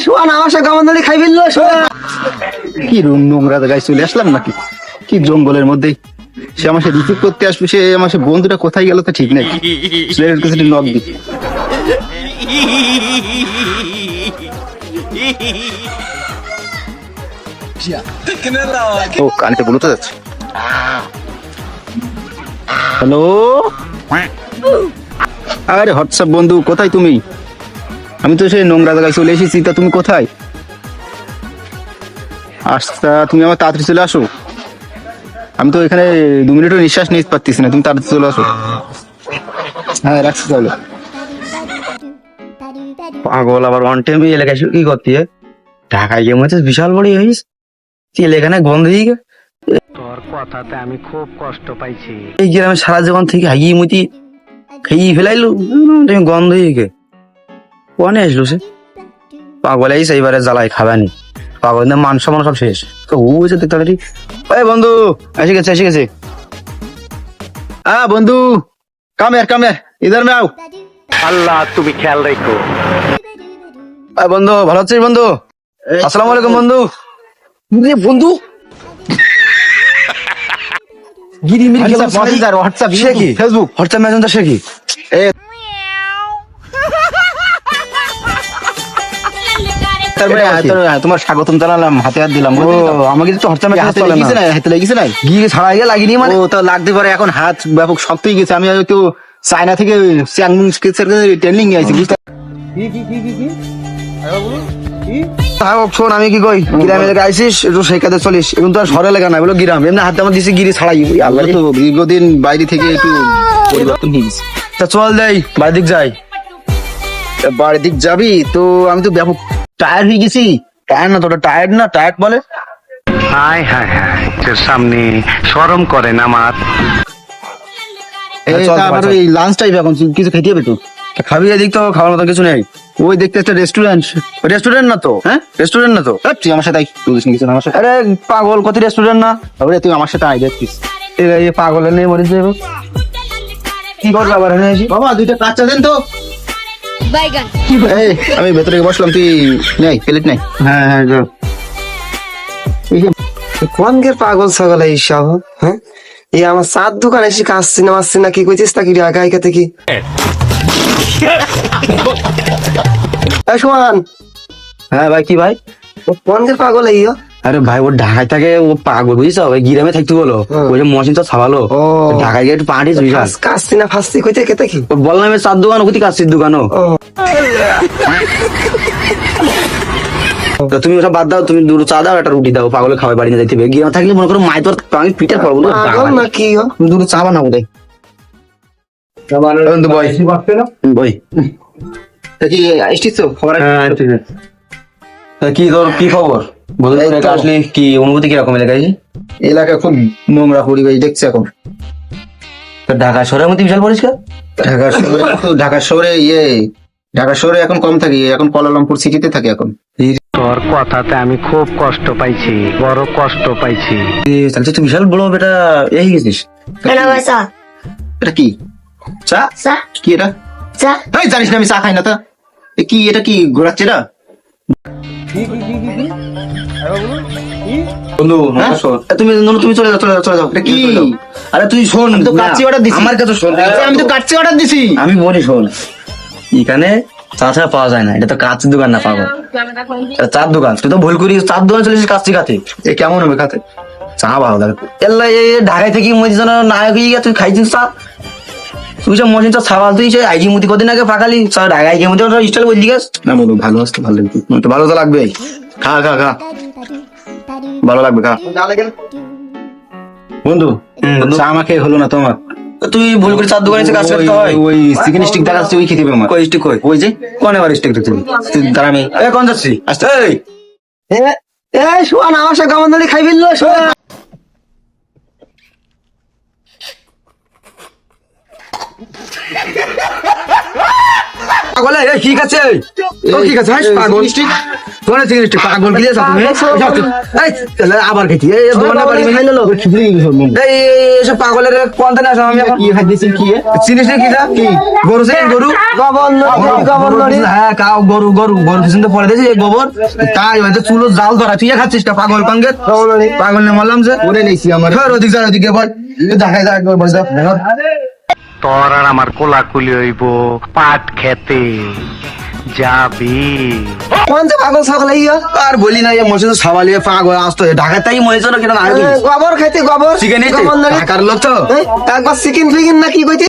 শোয়ান আমার সাথে গামনদালি খাই ফেললো। কি নোংরা জায়গায় চলে আসলাম নাকি, কি জঙ্গলের মধ্যে। সে আমার সাথে রিসিভ করতে আসবে, সে আমার সাথে বন্ধুটা কোথায় গেল তা ঠিক নাই। ছেলের কাছে নক দি। ও কানেতে বলতে যাচ্ছে। হ্যালো, আরে হোয়াটসঅ্যাপ বন্ধু, কোথায় তুমি? আমি তো সেই নোংরা জায়গায় চলে এসেছি, তা তুমি কোথায়? আচ্ছা, তুমি আমার তাড়াতাড়ি চলে আসো। আমি তো এখানে 2 মিনিটও নিঃশ্বাস নিতে পারতেছি না, তুমি তাড়াতাড়ি চলে আসো। হ্যাঁ রাখছি তাহলে। পাগল আবার অন টাইমে এলাকায় কি করতে ঢাকায় গিয়ে মনে হচ্ছে বিশাল বড়ি হইস। তেল এখানে গন্ধ হয়ে গে। তোর কথাতে আমি খুব কষ্ট পাইছি। এই গ্রামে সারা জীবন থেকে হাগিয়ে মুতি খাইয়ে ফেলাইলো, তুমি গন্ধ হয়ে গে। কনে আসলো সে? পাগল আইস, এইবারে জ্বালাই খাবানি। পাগল না, মান সম্মান সব শেষ। তো হয়েছে দেখতে তাড়াতাড়ি। এই বন্ধু, এসে গেছে এসে গেছে। হ্যাঁ বন্ধু, কামের কামের ইধার মে আও। আল্লাহ তুমি খেয়াল রেখো। বন্ধু ভালো আছিস বন্ধু? আসসালামু আলাইকুম বন্ধু। বন্ধু হোয়াটসঅ্যাপ সে কি, ফেসবুক হোয়াটসঅ্যাপ মেসেঞ্জার সে কি? তোমার স্বাগতম জানালাম, হাতে হাত দিলাম। আমাকে তো হোয়াটসঅ্যাপ হাতে লেগেছে না, হাতে লেগেছে না, গিয়ে ছাড়া গিয়ে লাগিনি মানে। ও তো লাগতে পারে, এখন হাত ব্যাপক শক্ত হয়ে গেছে। আমি হয়তো চায়না থেকে ট্রেনিং নিয়ে আসি, বুঝতে। শোন আমি কি কই, গ্রামে লেগে আইসিস একটু শেখাতে চলিস। এখন তো আর শহরে লেখা নাই, বলো গ্রাম। এমনি হাতে আমার দিছি গিরি ছাড়াই। আল্লাহ তো দীর্ঘদিন বাইরে থেকে একটু পরিবর্তন হয়ে গেছে। তা চল দেই বাড়ির দিক যাই। বাড়ির দিক যাবি তো? আমি তো ব্যাপক টায়ার্ড হয়ে গেছি। টায়ার্ড না, তোটা টায়ার্ড না, টায়ার্ড বলে। হায় হায় হায়, তোর সামনে শরম করে না আমার। আমার ওই লাঞ্চ টাইম, এখন কিছু খেতে হবে তো। খাবি? এদিক তো খাওয়ার মতো কিছু নেই। ওই দেখতে একটা রেস্টুরেন্ট। রেস্টুরেন্ট না তো? হ্যাঁ রেস্টুরেন্ট না তো। তুই আমার সাথে কিছু আমার সাথে। আরে পাগল, কত রেস্টুরেন্ট না। তাহলে তুই আমার সাথে আই দেখছিস। এই পাগলের নেই মরিস যাবো। কি করবো আবার? বাবা দুইটা কাচ্চা দেন তো। এই আমি ভেতরে বসলাম, তুই নেই প্লেট নাই। হ্যাঁ হ্যাঁ যাও। কোনকে পাগল ছাগল এইসব? হ্যাঁ, এই আমার চার দোকান এসে কাশছি না মাসছি না, কি কইছিস তা কি রে আগে আগে থেকে? সোহান। হ্যাঁ ভাই, কি ভাই? কোনকে পাগল এই? আরে ভাই, ও ঢাকায় থাকে, ও পাগল বুঝছো। ওই গ্রামে থাকতে বলো, ওই যে মশিন তো ছাড়ালো। ঢাকায় গিয়ে একটু পাহাড়ি কাশছি না ফাঁসছি কইতে কেতে কি বললাম। আমি চার দোকান, ওখানে কাশির দোকানও। তুমি ওসব বাদ দাও, তুমি দুটো চা দাও, একটা রুটি দাও। পাগলে খাওয়াই বাড়ি না যাইতে হবে। গ্রামে থাকলে মনে করো মায়ের তোর আমি পিঠার পাবো পাগল না কি? দুটো চা বানাবো তাই। বই কি আসছিস তো? খবর কি তোর কি খবর? আসলে কি অনুভূতি কিরকম এলাকায়? এলাকা খুব নোংরা পরিবেশ দেখছি এখন। ঢাকা শহরের মধ্যে বিশাল পরিষ্কার। ঢাকা শহরে ঢাকা শহরে এখন কম থাকি, এখন কুয়ালালামপুর সিটিতে থাকি এখন। তোর কথাতে আমি খুব কষ্ট পাইছি, বড় কষ্ট পাইছি। তাহলে তুই বিশাল বড় বেটা এই গেছিস। এটা কি চা? কি এটা? জানিস না আমি চা খাই না। তা কি এটা কি ঘোরাচ্ছে এটা? তুমি চলে যাও, চলে যাও, চলে যাও। এটা কি? আরে তুই শোন, তো কাচ্চি অর্ডার দিছি। আমার কাছে শোন, আমি তো কাচ্চি অর্ডার দিছি। আমি বলি শোন, এখানে চা ছাড়া পাওয়া যায় না। এটা তো কাচ্চির দোকান না, পাবো চার দোকান। তুই তো ভুল করিস, চার দোকান চলেছিস কাচ্চি খাতে। এ কেমন হবে খাতে? চা ভালো লাগে। ঢাকায় থেকে মদিনা নায়ক হয়ে গিয়ে তুই খাইছিস চা। তুই সব মশিন চা ছাড়া, তুই সেই আইজি মুদি কদিন আগে ফাঁকালি চা ঢাকায় গিয়ে মধ্যে স্টাইল বললি গেছ না। বলবো ভালো আসতে ভালো লাগবে, তো ভালো তো লাগবে। খা খা খা, ভালো লাগবে, খা বন্ধু। চা আমাকে হলো না তোমার। তুই ভুল করে চার দোকানে কাজ করতে হয়। ওই চিকেন স্টিক দেখাচ্ছে, ওই খেতে হবে আমার। কই স্টিক? ওই যে কোন এবার স্টিক দেখতে দাঁড়া। আমি কোন যাচ্ছি আসতে। এই শোয়ান আমার সাথে গামনদালি খাই ফেললো। পাগল এই কি আছে তো কি আছে পাগল কোন জিনিস পাগল কি আছে তুমি এই তাহলে আবার খেতি এই দোকানে বাড়ি খাইলো লোক খিদে গেল এই এসব পাগলের কোন দিন আসো আমি কি খাইতেছি কি জিনিস কি দা কি গরু সে গরু গভর্নর হ্যাঁ কাও গরু গরু গরু পিছন তো পড়ে দিয়েছে এই গোবর তাই হয়তো চুলো জাল ধরা তুই খাচ্ছিস না পাগল পাঙ্গে পাগল নে মারলাম যে ওরে নেইছি আমার ওদিক যা ওদিকে বল দেখাই যা একবার বল তোর আর আমার কোলাকুলি হইব পাট খেতে যাবি। কোন যে পাগল ছাগল ইয়া আর বলি না এই মসজিদ সাওয়ালিয়ে পাগল আসতো ঢাকা তাই মনে হচ্ছে না কেন না গোবর খাইতে গোবর চিকেন এই ঢাকার লোক তো একবার চিকেন ফিকেন না কি কইতে